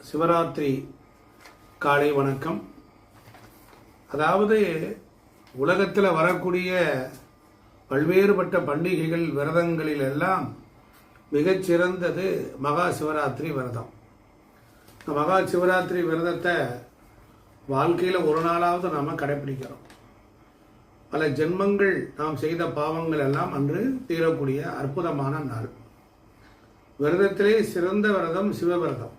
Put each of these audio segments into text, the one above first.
சிவராத்திரி காலை வணக்கம். அதாவது உலகத்தில் வரக்கூடிய பல்வேறுபட்ட பண்டிகைகள் விரதங்களில் எல்லாம் மிகச்சிறந்தது மகா சிவராத்திரி விரதம். இந்த மகா சிவராத்திரி விரதத்தை வாழ்க்கையில் ஒரு நாளாவது நாம் கடைப்பிடிக்கிறோம். பல ஜென்மங்கள் நாம் செய்த பாவங்கள் எல்லாம் அன்று தீரக்கூடிய அற்புதமான நாள். விரதத்திலே சிறந்த விரதம் சிவவிரதம்.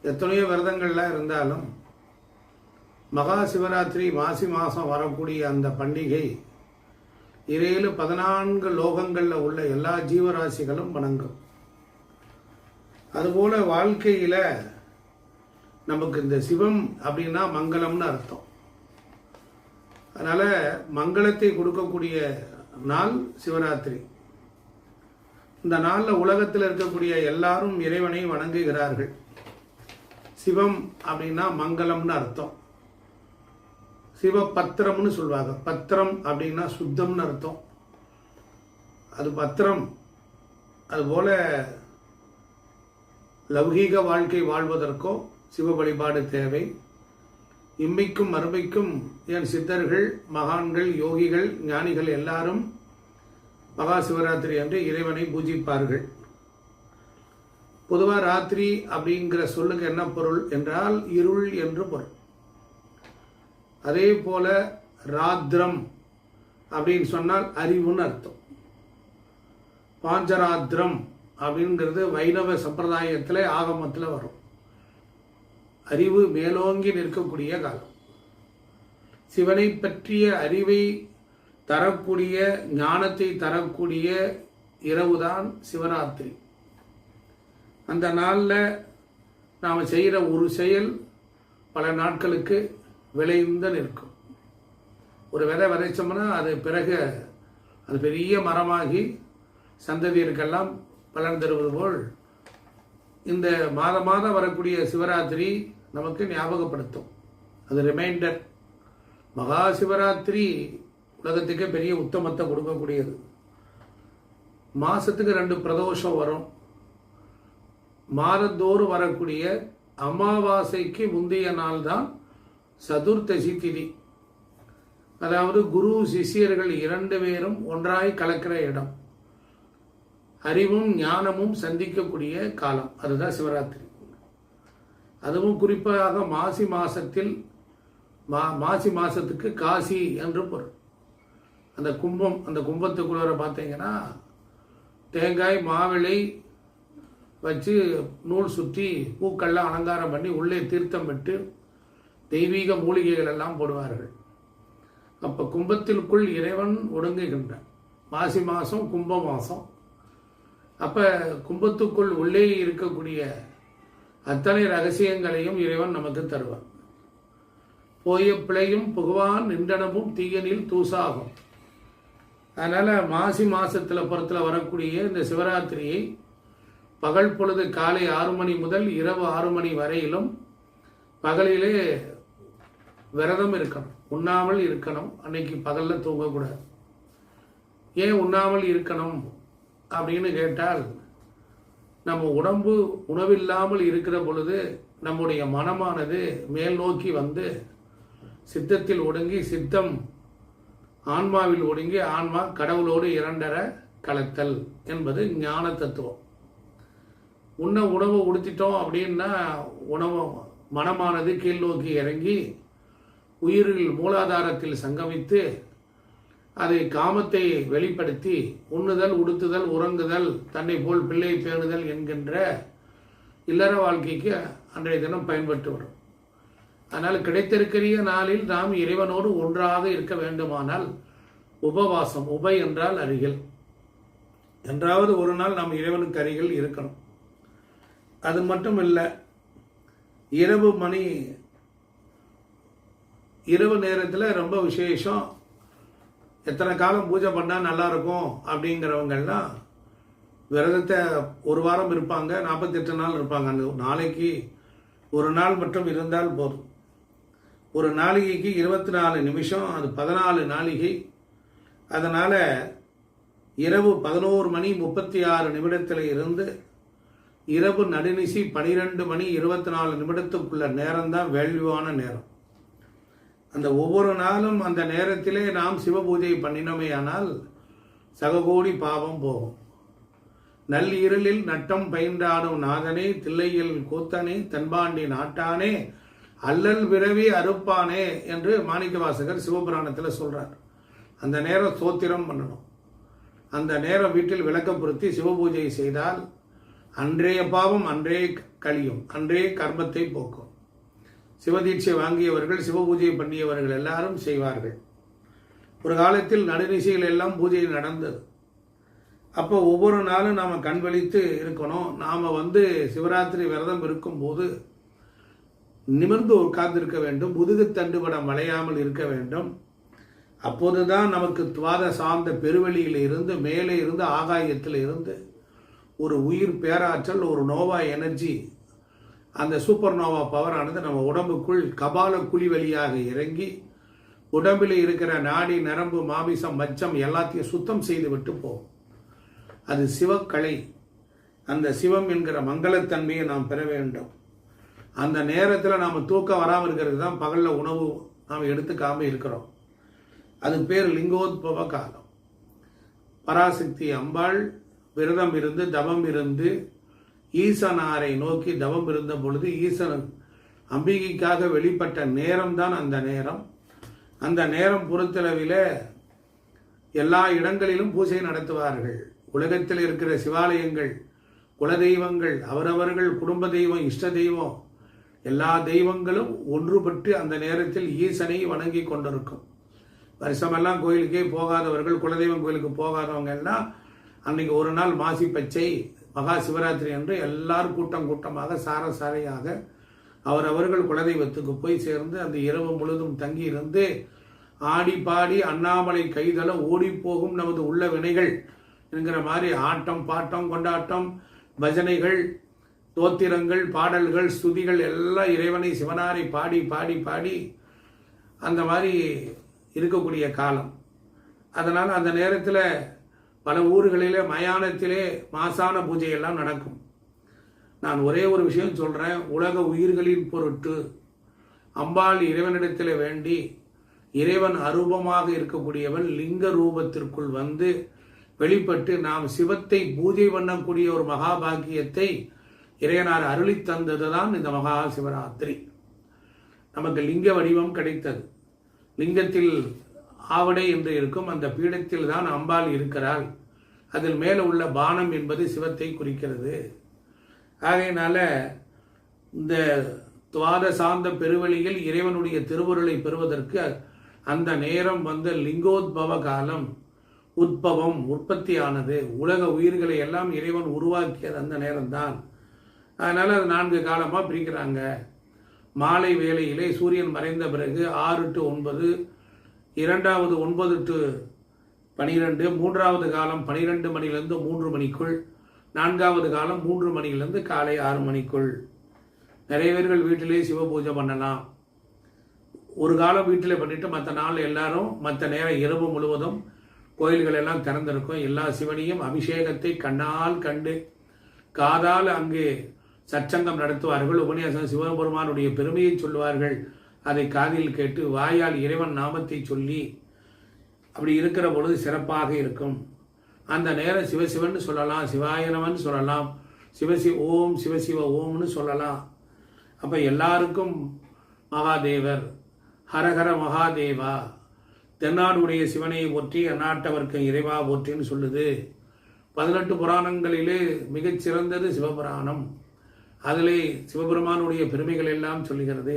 எத்தனையோ விரதங்கள்லாம் இருந்தாலும் மகா சிவராத்திரி மாசி மாதம் வரக்கூடிய அந்த பண்டிகை 14 லோகங்களில் உள்ள எல்லா ஜீவராசிகளும் வணங்கும். அதுபோல வாழ்க்கையில் நமக்கு இந்த சிவம் அப்படின்னா மங்களம்னு அர்த்தம். அதனால் மங்களத்தை கொடுக்கக்கூடிய நாள் சிவராத்திரி. இந்த நாளில் உலகத்தில் இருக்கக்கூடிய எல்லாரும் இறைவனை வணங்குகிறார்கள். சிவம் அப்படின்னா மங்களம்னு அர்த்தம். சிவ பத்திரம்னு சொல்லுவாங்க. பத்திரம் அப்படின்னா சுத்தம்னு அர்த்தம். அது பத்திரம். அதுபோல லௌகீக வாழ்க்கை வாழ்வதற்கோ சிவ வழிபாடு தேவை. இம்மைக்கும் மறுமைக்கும் என் சித்தர்கள், மகான்கள், யோகிகள், ஞானிகள் எல்லாரும் மகா சிவராத்திரி அன்று இறைவனை பூஜிப்பார்கள். பொதுவாக ராத்திரி அப்படிங்கிற சொல்லுக்கு என்ன பொருள் என்றால் இருள் என்று பொருள். அதே போல ராத்திரம் அப்படின்னு சொன்னால் அறிவுன்னு அர்த்தம். பாஞ்சராத்திரம் அப்படிங்கிறது வைணவ சம்பிரதாயத்தில் ஆகமத்தில் வரும். அறிவு மேலோங்கி நிற்கக்கூடிய காலம். சிவனை பற்றிய அறிவை தரக்கூடிய, ஞானத்தை தரக்கூடிய இரவுதான் சிவராத்திரி. அந்த நாளில் நாம் செய்கிற ஒரு செயல் பல நாட்களுக்கு விளைந்து நிற்கும். ஒரு விதை விதைச்சோம்னா அது பிறகு அது பெரிய மரமாகி சந்ததியருக்கெல்லாம் பலன் தருவது போல் இந்த மாதம் வரக்கூடிய சிவராத்திரி நமக்கு ஞாபகப்படுத்தும். அது ரிமைண்டர். மகா சிவராத்திரி உலகத்துக்கே பெரிய உத்தமத்தை கொடுக்கக்கூடியது. மாதத்துக்கு 2 பிரதோஷம் வரும். மாதந்தோறும் வரக்கூடிய அமாவாசைக்கு முந்தைய நாள் தான் சதுர்த்தசி திதி. அதாவது குரு சிஷியர்கள் 2 பேரும் ஒன்றாய் கலக்கிற இடம். அறிவும் ஞானமும் சந்திக்கக்கூடிய காலம். அதுதான் சிவராத்திரி. அதுவும் குறிப்பாக மாசி மாசத்தில் மாசி மாசத்துக்கு காசி என்று பொருள். அந்த கும்பம், அந்த கும்பத்துக்குள்ள பார்த்தீங்கன்னா தேங்காய் மாவிளை வச்சு நூல் சுற்றி பூக்கள்லாம் அலங்காரம் பண்ணி உள்ளே தீர்த்தம் விட்டு தெய்வீக மூலிகைகள் எல்லாம் போடுவார்கள். அப்போ கும்பத்திற்குள் இறைவன் ஒடுங்குகின்றான். மாசி மாதம் கும்ப மாதம். அப்போ கும்பத்துக்குள் உள்ளே இருக்கக்கூடிய அத்தனை ரகசியங்களையும் இறைவன் நமக்கு தருவான். போய பிழையும் புகுவான் நின்றனமும் தீயனில் தூசாகும். அதனால் மாசி மாதத்தில் புறத்தில் வரக்கூடிய இந்த சிவராத்திரியை பகல் பொழுது காலை 6 மணி முதல் இரவு 6 மணி வரையிலும் பகலிலே விரதம் இருக்கணும், உண்ணாமல் இருக்கணும். அன்னைக்கு பகலில் தூங்கக்கூடாது. ஏன் உண்ணாமல் இருக்கணும் அப்படின்னு கேட்டால், நம்ம உடம்பு உணவில்லாமல் இருக்கிற பொழுது நம்முடைய மனமானது மேல் நோக்கி வந்து சித்தத்தில் ஒடுங்கி, சித்தம் ஆன்மாவில் ஒடுங்கி, ஆன்மா கடவுளோடு இரண்டர கலத்தல் என்பது ஞான தத்துவம். உணவு உடுத்திட்டோம் அப்படின்னா உணவு மனமானது கீழ் நோக்கி இறங்கி உயிரில் மூலாதாரத்தில் சங்கமித்து அதை காமத்தை வெளிப்படுத்தி உண்ணுதல், உடுத்துதல், உறங்குதல், தன்னை போல் பிள்ளை பேணுதல் என்கின்ற இல்லற வாழ்க்கைக்கு அன்றைய தினம் பயன்பட்டு வரும். அதனால் கிடைத்திருக்கிற நாளில் நாம் இறைவனோடு ஒன்றாக இருக்க வேண்டுமானால் உபவாசம், உபை என்றால் அருகில், என்றாவது ஒரு நாள் நாம் இறைவனுக்கு அருகில் இருக்கணும். அது மட்டும் இல்லை, இரவு நேரத்தில் ரொம்ப விசேஷம். எத்தனை காலம் பூஜை பண்ணால் நல்லா இருக்கும் அப்படிங்கிறவங்கெல்லாம் விரதத்தை 1 வாரம் இருப்பாங்க, 48 நாள் இருப்பாங்க. அந்த நாளைக்கு ஒரு நாள் மட்டும் இருந்தால் போதும். ஒரு நாளிகைக்கு 24 நிமிஷம், அது 14 நாளிகை. அதனால் இரவு 11 மணி 36 நிமிடத்தில் இருந்து இரவு நடுநிசி 12 மணி 24 நிமிடத்துக்குள்ள நேரம் தான் வேள்வியான நேரம். அந்த ஒவ்வொரு நாளும் அந்த நேரத்திலே நாம் சிவபூஜை பண்ணினோமே ஆனால் சககோடி பாவம் போகும். நள்ளிருளில் நட்டம் பயின்றாடும் நாதனே, தில்லையில் கூத்தனே, தென்பாண்டி நாட்டானே, அல்லல் பிறவி அறுப்பானே என்று மாணிக்கவாசகர் சிவபுராணத்தில் சொல்றார். அந்த நேரம் ஸ்தோத்திரம் பண்ணணும். அந்த நேரம் வீட்டில் விளக்கம் பொருத்தி சிவபூஜை செய்தால் அன்றைய பாவம் அன்றே கழியும், அன்றே கர்மத்தை போக்கும். சிவதீட்சை வாங்கியவர்கள், சிவபூஜை பண்ணியவர்கள் எல்லாரும் செய்வார்கள். ஒரு காலத்தில் நடுநிசையில் எல்லாம் பூஜை நடந்தது. அப்போ ஒவ்வொரு நாளும் நாம் கண் விழித்து இருக்கணும். நாம் சிவராத்திரி விரதம் இருக்கும்போது நிமிர்ந்து உட்கார்ந்திருக்க வேண்டும். முதுகு தண்டுபடம் வளையாமல் இருக்க வேண்டும். அப்போதுதான் நமக்கு துவாத சார்ந்த பெருவெளியில் இருந்து, மேலே இருந்து, ஆகாயத்தில் இருந்து ஒரு உயிர் பேராற்றல், ஒரு நோவா எனர்ஜி, அந்த சூப்பர் நோவா பவரானது நம்ம உடம்புக்குள் கபால குழி வழியாக இறங்கி உடம்பில் இருக்கிற நாடி, நரம்பு, மாமிசம், மச்சம் எல்லாத்தையும் சுத்தம் செய்து விட்டு போகும். அது சிவக்கலை. அந்த சிவம் என்கிற மங்களத்தன்மையை நாம் பெற வேண்டும். அந்த நேரத்தில் நாம் தூக்கம் வராமல் இருக்கிறது தான் பகலில் உணவு நாம் எடுத்துக்காம இருக்கிறோம். அது பேர் லிங்கோத்பவ காலம். பராசக்தி அம்பாள் விரதம் இருந்து, தவம் இருந்து, ஈசனாரை நோக்கி தவம் இருந்த பொழுது ஈசன் அம்பிகைக்காக வெளிப்பட்ட நேரம்தான் அந்த நேரம். அந்த நேரம் பொறுத்தளவில் எல்லா இடங்களிலும் பூஜை நடத்துவார்கள். உலகத்தில் இருக்கிற சிவாலயங்கள், குலதெய்வங்கள், அவரவர்கள் குடும்ப தெய்வம், இஷ்ட தெய்வம், எல்லா தெய்வங்களும் ஒன்றுபட்டு அந்த நேரத்தில் ஈசனை வணங்கி கொண்டிருக்கும். வருஷமெல்லாம் கோயிலுக்கே போகாதவர்கள், குலதெய்வம் கோயிலுக்கு போகாதவங்க எல்லாம் அன்னைக்கு ஒரு நாள் மாசி பச்சை மகா சிவராத்திரி என்று எல்லாரும் கூட்டம் கூட்டமாக சாரையாக அவரவர்கள் குலதெய்வத்துக்கு போய் சேர்ந்து அந்த இரவு முழுதும் தங்கி இருந்து ஆடி பாடி அண்ணாமலை கைதல ஓடி போகும் நமது உள்ள வினைகள் என்கிற மாதிரி ஆட்டம், பாட்டம், கொண்டாட்டம், பஜனைகள், தோத்திரங்கள், பாடல்கள், ஸ்துதிகள் எல்லாம் இறைவனை சிவனாரை பாடி பாடி பாடி அந்த மாதிரி இருக்கக்கூடிய காலம். அதனால் அந்த நேரத்தில் பல ஊர்களிலே மயானத்திலே மாசான பூஜையெல்லாம் நடக்கும். நான் ஒரே ஒரு விஷயம் சொல்கிறேன். உலக உயிர்களின் பொருட்டு அம்பாள் இறைவனிடத்தில் வேண்டி, இறைவன் அரூபமாக இருக்கக்கூடியவன் லிங்க ரூபத்திற்குள் வெளிப்பட்டு நாம் சிவத்தை பூஜை பண்ணக்கூடிய ஒரு மகாபாகியத்தை இறைவனார் அருளி தந்தது தான் இந்த மகா சிவராத்திரி. நமக்கு லிங்க வடிவம் கிடைத்தது. லிங்கத்தில் ஆவடை என்று இருக்கும் அந்த பீடத்தில் தான் அம்பாள் இருக்கிறாள். அதில் மேலே உள்ள பானம் என்பது சிவத்தை குறிக்கிறது. ஆகையினால இந்த துவாத சார்ந்த பெருவெளியில் இறைவனுடைய திருவருளை பெறுவதற்கு அந்த நேரம் லிங்கோத்பவ காலம். உற்பவம், உற்பத்தியானது. உலக உயிர்களை எல்லாம் இறைவன் உருவாக்கியது அந்த நேரம்தான். அதனால அது 4 காலமாக பிரிக்கிறாங்க. மாலை வேளையிலே சூரியன் மறைந்த பிறகு 6 to 9, இரண்டாவது 9 to 12, மூன்றாவது காலம் 12 மணிலிருந்து 3 மணிக்குள், 4வது காலம் 3 மணிலிருந்து காலை 6 மணிக்குள். நிறைய பேர்கள் வீட்டிலே சிவ பூஜை பண்ணலாம். ஒரு காலம் வீட்டில் பண்ணிட்டு மற்ற நாள் எல்லாரும் மற்ற நேரம் இரவு முழுவதும் கோயில்கள் எல்லாம் திறந்திருக்கும். எல்லா சிவனையும் அபிஷேகத்தை கண்ணால் கண்டு காதால் அங்கு சச்சங்கம் நடத்துவார்கள். உபன்யாசம் சிவபெருமானுடைய பெருமையை சொல்லுவார்கள். அதை காதில் கேட்டு வாயால் இறைவன் நாமத்தை சொல்லி அப்படி இருக்கிற பொழுது சிறப்பாக இருக்கும். அந்த நேரம் சிவசிவன் சொல்லலாம், சிவாயனவன் சொல்லலாம், ஓம் சிவசிவ ஓம்னு சொல்லலாம். அப்போ எல்லாருக்கும் மகாதேவர், ஹரஹர மகாதேவா, தென்னாடுடைய சிவனை போற்றி அந்நாட்டவர்க்கு இறைவா போற்றின்னு சொல்லுது. 18 புராணங்களிலே மிகச்சிறந்தது சிவபுராணம். அதிலே சிவபெருமானுடைய பெருமைகள் எல்லாம் சொல்லுகிறது.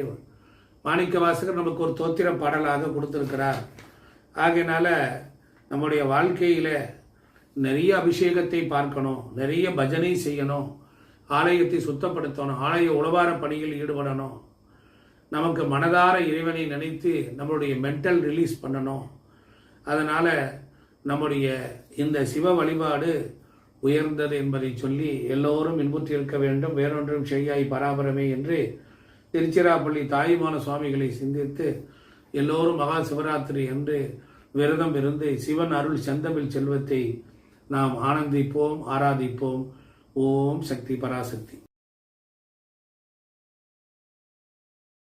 மாணிக்க வாசகர் நமக்கு ஒரு தோத்திர பாடலாக கொடுத்திருக்கிறார். ஆகையினால நம்முடைய வாழ்க்கையில் நிறைய அபிஷேகத்தை பார்க்கணும், நிறைய பஜனை செய்யணும், ஆலயத்தை சுத்தப்படுத்தணும், ஆலய உழவார பணியில் ஈடுபடணும். நமக்கு மனதார இறைவனை நினைத்து நம்மளுடைய மென்டல் ரிலீஸ் பண்ணணும். அதனால் நம்முடைய இந்த சிவ வழிபாடு உயர்ந்தது என்பதை சொல்லி எல்லோரும் இன்புற்றி இருக்க வேண்டும். வேறொன்றும் செய்யாய் பராபரமே என்று திருச்சிராப்பள்ளி தாயுமான சுவாமிகளை சிந்தித்து எல்லோரும் மகா சிவராத்திரி என்று விரதம் இருந்து சிவன் அருள் செந்தமிழ் செல்வத்தை நாம் ஆனந்திப்போம், ஆராதிப்போம். ஓம் சக்தி பராசக்தி.